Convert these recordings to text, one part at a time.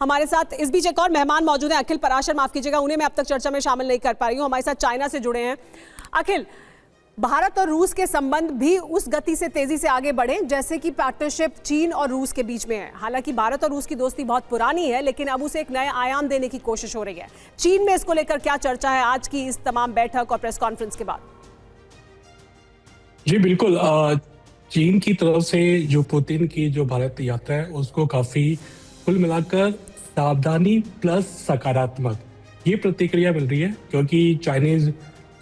हमारे साथ इस बीच एक और मेहमान मौजूद हैं, अखिल पराशर, माफ कीजिएगा, उन्हें मैं अब तक चर्चा में शामिल नहीं कर पा रही हूं। हमारे साथ चाइना से जुड़े हैं। अखिल, भारत और रूस के संबंध भी उस गति से तेजी से आगे बढ़े जैसे कि पार्टनरशिप चीन और रूस के बीच में है। हालांकि भारत और रूस की दोस्ती बहुत पुरानी है, लेकिन अब उसे एक नया आयाम देने की कोशिश हो रही है। चीन में इसको लेकर क्या चर्चा है आज की इस तमाम बैठक और प्रेस कॉन्फ्रेंस के बाद? जी बिल्कुल, चीन की तरफ से जो पुतिन की जो भारत यात्रा है उसको काफी कुल मिलाकर सावधानी प्लस सकारात्मक ये प्रतिक्रिया मिल रही है, क्योंकि चाइनीज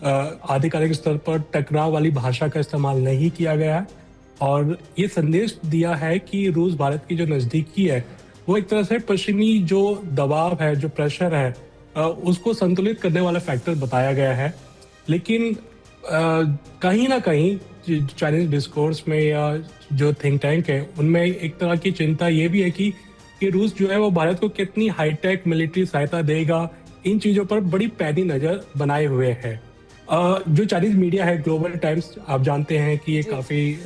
आधिकारिक स्तर पर टकराव वाली भाषा का इस्तेमाल नहीं किया गया है और ये संदेश दिया है कि रूस भारत की जो नज़दीकी है वो एक तरह से पश्चिमी जो दबाव है, जो प्रेशर है, उसको संतुलित करने वाला फैक्टर बताया गया है। लेकिन कहीं ना कहीं चाइनीज डिस्कोर्स में या जो थिंक टैंक है उनमें एक तरह की चिंता ये भी है कि रूस जो है वो भारत को कितनी हाईटेक मिलिट्री सहायता देगा, इन चीज़ों पर बड़ी पैनी नज़र बनाए हुए है। जो चाइनीज मीडिया है, ग्लोबल टाइम्स, आप जानते हैं कि ये काफ़ी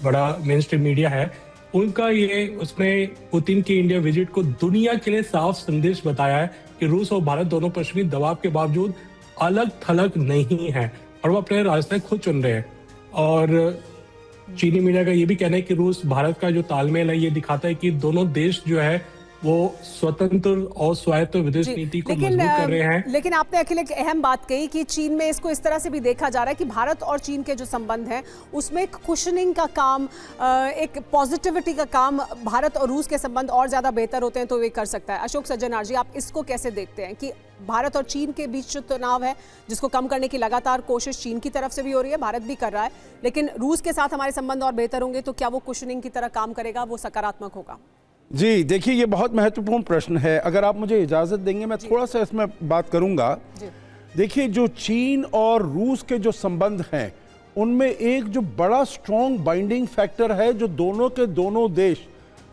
बड़ा मेन स्ट्रीम मीडिया है, उनका ये उसने पुतिन की इंडिया विजिट को दुनिया के लिए साफ संदेश बताया है कि रूस और भारत दोनों पश्चिमी दबाव के बावजूद अलग थलग नहीं है और वो अपने रास्ते खुद चुन रहे हैं। और चीनी मीडिया का ये भी कहना है कि रूस भारत का जो तालमेल है ये दिखाता है कि दोनों देश जो है वो स्वतंत्र और स्वायत्त विदेश नीति को मजबूत कर रहे हैं। लेकिन आपने अखिल एक अहम बात कही कि चीन में इसको इस तरह से भी देखा जा रहा है कि भारत और चीन के जो संबंध हैं उसमें एक कुशनिंग का काम, एक पॉजिटिविटी का काम भारत और रूस के संबंध और ज्यादा बेहतर होते हैं तो वे कर सकता है। अशोक सज्जनार जी, आप इसको कैसे देखते हैं कि भारत और चीन के बीच जो तनाव है जिसको कम करने की लगातार कोशिश चीन की तरफ से भी हो रही है, भारत भी कर रहा है, लेकिन रूस के साथ हमारे संबंध और बेहतर होंगे तो क्या वो कुशनिंग की तरह काम करेगा, वो सकारात्मक होगा? जी देखिए, ये बहुत महत्वपूर्ण प्रश्न है। अगर आप मुझे इजाज़त देंगे मैं थोड़ा सा इसमें बात करूंगा। देखिए, जो चीन और रूस के जो संबंध हैं उनमें एक जो बड़ा स्ट्रॉन्ग बाइंडिंग फैक्टर है, जो दोनों के दोनों देश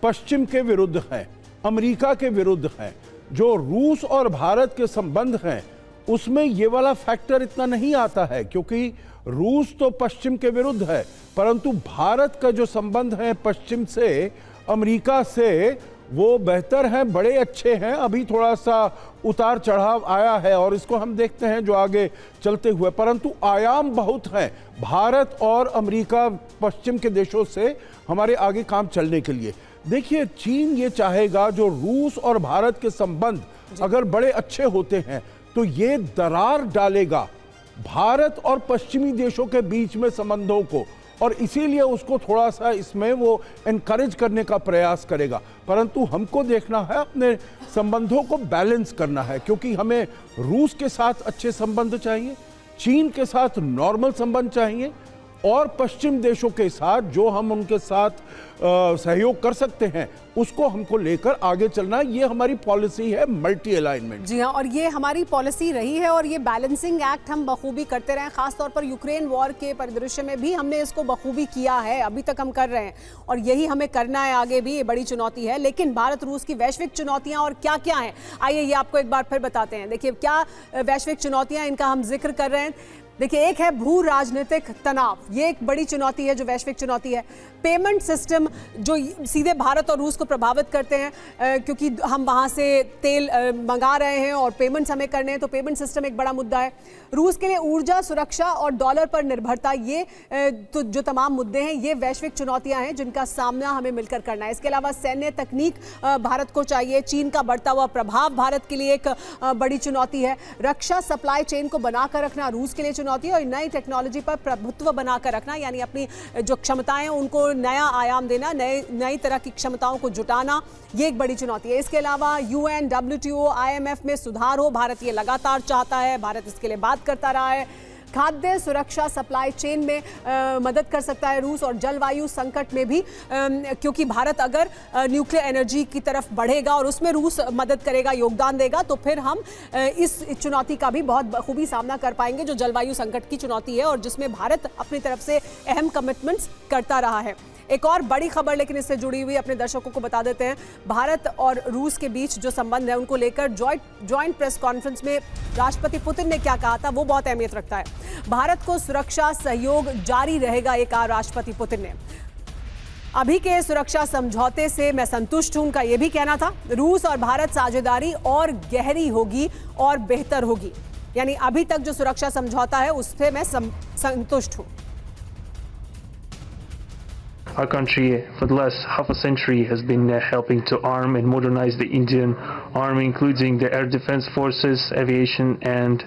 पश्चिम के विरुद्ध हैं, अमेरिका के विरुद्ध हैं। जो रूस और भारत के संबंध हैं उसमें ये वाला फैक्टर इतना नहीं आता है, क्योंकि रूस तो पश्चिम के विरुद्ध है, परंतु भारत का जो संबंध है पश्चिम से, अमेरिका से, वो बेहतर हैं, बड़े अच्छे हैं। अभी थोड़ा सा उतार चढ़ाव आया है और इसको हम देखते हैं जो आगे चलते हुए, परंतु आयाम बहुत हैं भारत और अमेरिका पश्चिम के देशों से हमारे आगे काम चलने के लिए। देखिए, चीन ये चाहेगा जो रूस और भारत के संबंध अगर बड़े अच्छे होते हैं तो ये दरार डालेगा भारत और पश्चिमी देशों के बीच में संबंधों को, और इसीलिए उसको थोड़ा सा इसमें वो एनकरेज करने का प्रयास करेगा। परंतु हमको देखना है, अपने संबंधों को बैलेंस करना है, क्योंकि हमें रूस के साथ अच्छे संबंध चाहिए, चीन के साथ नॉर्मल संबंध चाहिए, और पश्चिम देशों के साथ जो हम उनके साथ सहयोग कर सकते हैं उसको हमको लेकर आगे चलना। ये हमारी पॉलिसी है, मल्टी अलाइनमेंट। जी हाँ, और ये हमारी पॉलिसी रही है और ये बैलेंसिंग एक्ट हम बखूबी करते रहे, खासतौर पर यूक्रेन वॉर के परिदृश्य में भी हमने इसको बखूबी किया है, अभी तक हम कर रहे हैं और यही हमें करना है आगे भी। ये बड़ी चुनौती है, लेकिन भारत रूस की वैश्विक चुनौतियां और क्या क्या हैं, आइए ये आपको एक बार फिर बताते हैं। देखिए, क्या वैश्विक चुनौतियां, इनका हम जिक्र कर रहे हैं। देखिए, एक है भू राजनीतिक तनाव, ये एक बड़ी चुनौती है जो वैश्विक चुनौती है। पेमेंट सिस्टम जो सीधे भारत और रूस को प्रभावित करते हैं, क्योंकि हम वहाँ से तेल मंगा रहे हैं और पेमेंट्स हमें करने हैं, तो पेमेंट सिस्टम एक बड़ा मुद्दा है। रूस के लिए ऊर्जा सुरक्षा और डॉलर पर निर्भरता, ये तो जो तमाम मुद्दे हैं ये वैश्विक चुनौतियां हैं जिनका सामना हमें मिलकर करना है। इसके अलावा सैन्य तकनीक भारत को चाहिए, चीन का बढ़ता हुआ प्रभाव भारत के लिए एक बड़ी चुनौती है। रक्षा सप्लाई चेन को बनाकर रखना रूस के लिए चुनौती है, और नई टेक्नोलॉजी पर प्रभुत्व बनाकर रखना, यानी अपनी जो क्षमताएं उनको नया आयाम देना, नई तरह की क्षमताओं को जुटाना, ये एक बड़ी चुनौती है। इसके अलावा UN, WTO, IMF में सुधार हो, भारत ये लगातार चाहता है, भारत इसके लिए बात करता रहा है। खाद्य सुरक्षा सप्लाई चेन में मदद कर सकता है रूस, और जलवायु संकट में भी, क्योंकि भारत अगर न्यूक्लियर एनर्जी की तरफ बढ़ेगा और उसमें रूस मदद करेगा, योगदान देगा, तो फिर हम इस चुनौती का भी बहुत बखूबी सामना कर पाएंगे जो जलवायु संकट की चुनौती है और जिसमें भारत अपनी तरफ से अहम कमिटमेंट्स करता रहा है। एक और बड़ी खबर लेकिन इससे जुड़ी हुई अपने दर्शकों को बता देते हैं। भारत और रूस के बीच जो संबंध है उनको लेकर जॉइंट प्रेस कॉन्फ्रेंस में राष्ट्रपति पुतिन ने क्या कहा था वो बहुत अहमियत रखता है। भारत को सुरक्षा सहयोग जारी रहेगा, ये कहा राष्ट्रपति पुतिन ने। अभी के सुरक्षा समझौते से मैं संतुष्ट हूं, उनका यह भी कहना था। रूस और भारत साझेदारी और गहरी होगी और बेहतर होगी, यानी अभी तक जो सुरक्षा समझौता है उस पे मैं संतुष्ट हूं। Our country, for the last half a century, has been helping to arm and modernize the Indian Army, including the air defense forces, aviation, and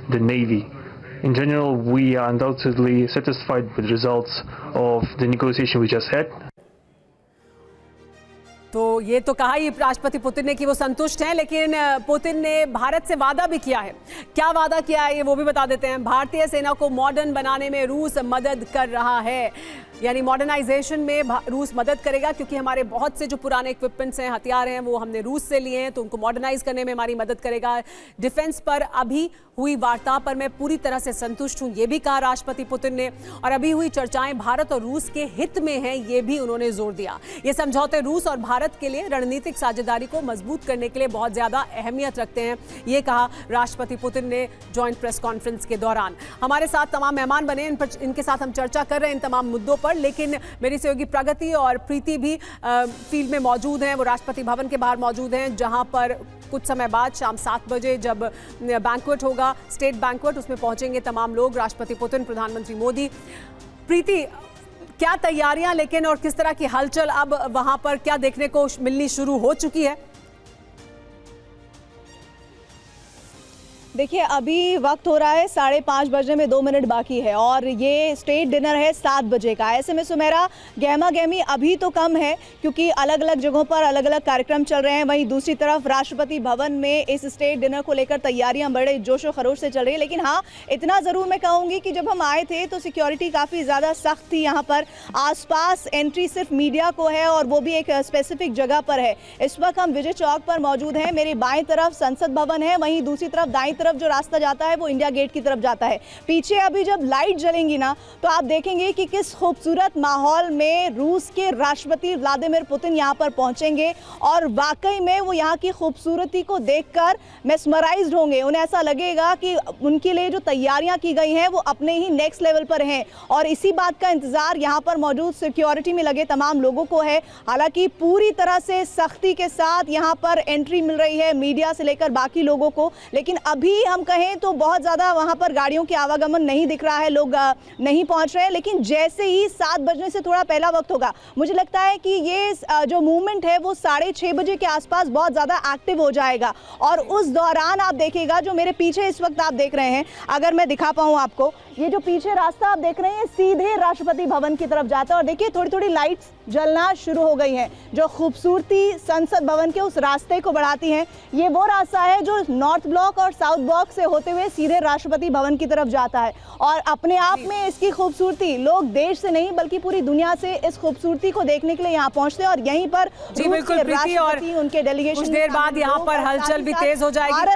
the Navy. In general, we are undoubtedly satisfied with the results of the negotiation we just had. तो ये तो कहा ही राष्ट्रपति Putin ने कि वो संतुष्ट हैं, लेकिन पुतिन ने भारत से वादा भी किया है। क्या वादा किया है ये वो भी बता देते हैं। भारतीय सेना को मॉडर्न बनाने में रूस मदद कर रहा है, यानी मॉडर्नाइजेशन में रूस मदद करेगा, क्योंकि हमारे बहुत से जो पुराने इक्विपमेंट्स हैं, हथियार हैं, वो हमने रूस से लिए हैं, तो उनको मॉडर्नाइज करने में हमारी मदद करेगा। डिफेंस पर अभी हुई वार्ता पर मैं पूरी तरह से संतुष्ट हूं, ये भी कहा राष्ट्रपति पुतिन ने। और अभी हुई चर्चाएं भारत और रूस के हित में हैं, ये भी उन्होंने जोर दिया। ये समझौते रूस और भारत के लिए रणनीतिक साझेदारी को मजबूत करने के लिए बहुत ज्यादा अहमियत रखते हैं, ये कहा राष्ट्रपति पुतिन ने ज्वाइंट प्रेस कॉन्फ्रेंस के दौरान। हमारे साथ तमाम मेहमान बने, इनके साथ हम चर्चा कर रहे हैं इन तमाम मुद्दों पर, लेकिन मेरी सहयोगी प्रगति और प्रीति भी फील्ड में मौजूद हैं। वो राष्ट्रपति भवन के बाहर मौजूद हैं, जहां पर कुछ समय बाद शाम 7 बजे जब बैंक्वेट होगा, स्टेट बैंक्वेट, उसमें पहुंचेंगे तमाम लोग, राष्ट्रपति पुतिन, प्रधानमंत्री मोदी। प्रीति, क्या तैयारियां लेकिन और किस तरह की हलचल अब वहां पर क्या देखने को मिलनी शुरू हो चुकी है? देखिए, अभी वक्त हो रहा है 5:30 बजने में 2 मिनट बाकी है और ये स्टेट डिनर है 7 बजे का। ऐसे में सुमेरा, गहमा गहमी अभी तो कम है क्योंकि अलग अलग जगहों पर अलग अलग कार्यक्रम चल रहे हैं। वहीं दूसरी तरफ राष्ट्रपति भवन में इस स्टेट डिनर को लेकर तैयारियां बड़े जोशो खरोश से चल रही है। लेकिन हाँ, इतना ज़रूर मैं कहूँगी कि जब हम आए थे तो सिक्योरिटी काफ़ी ज़्यादा सख्त थी। यहाँ पर आसपास एंट्री सिर्फ मीडिया को है और वो भी एक स्पेसिफिक जगह पर है। इस वक्त हम विजय चौक पर मौजूद हैं। मेरी बाएं तरफ संसद भवन है, वहीं दूसरी तरफ दाईं तरफ जो रास्ता जाता है वो इंडिया गेट की तरफ जाता है। पीछे अभी जब लाइट जलेंगी ना तो आप देखेंगे कि किस खूबसूरत माहौल में रूस के राष्ट्रपति व्लादिमीर पुतिन यहाँ पर पहुंचेंगे और वाकई में वो यहाँ की खूबसूरती को देखकर मेस्मराइज्ड होंगे। उन्हें ऐसा लगेगा कि उनके लिए जो तैयारियां की गई हैं वो अपने ही नेक्स्ट लेवल पर हैं और इसी बात का इंतजार यहाँ पर मौजूद सिक्योरिटी में लगे तमाम लोगों को है। हालांकि पूरी तरह से सख्ती के साथ यहाँ पर एंट्री मिल रही है मीडिया से लेकर बाकी लोगों को, लेकिन अभी हम कहें तो बहुत ज़्यादा वहाँ पर गाड़ियों के आवागमन नहीं दिख रहा है, लोग नहीं पहुँच रहे हैं। लेकिन जैसे ही 7 बजने से थोड़ा पहला वक्त होगा, मुझे लगता है कि ये जो मूवमेंट है वो 6:30 बजे के आसपास बहुत ज़्यादा एक्टिव हो जाएगा और उस दौरान आप देखिएगा जो मेरे पीछे इस वक्त आप देख रहे हैं, अगर मैं दिखा पाऊँ आपको, ये जो पीछे रास्ता आप देख रहे हैं सीधे राष्ट्रपति भवन की तरफ जाता है और देखिए थोड़ी थोड़ी लाइट्स जलना शुरू हो गई हैं जो खूबसूरती संसद भवन के उस रास्ते को बढ़ाती हैं। ये वो रास्ता है जो नॉर्थ ब्लॉक और साउथ ब्लॉक से होते हुए सीधे राष्ट्रपति भवन की तरफ जाता है और अपने आप में इसकी खूबसूरती, लोग देश से नहीं बल्कि पूरी दुनिया से इस खूबसूरती को देखने के लिए यहाँ पहुँचते हैं और यहीं पर जी बिल्कुल प्रीति, और उनके डेलीगेशन कुछ देर बाद यहाँ पर हलचल भी तेज हो जाएगी।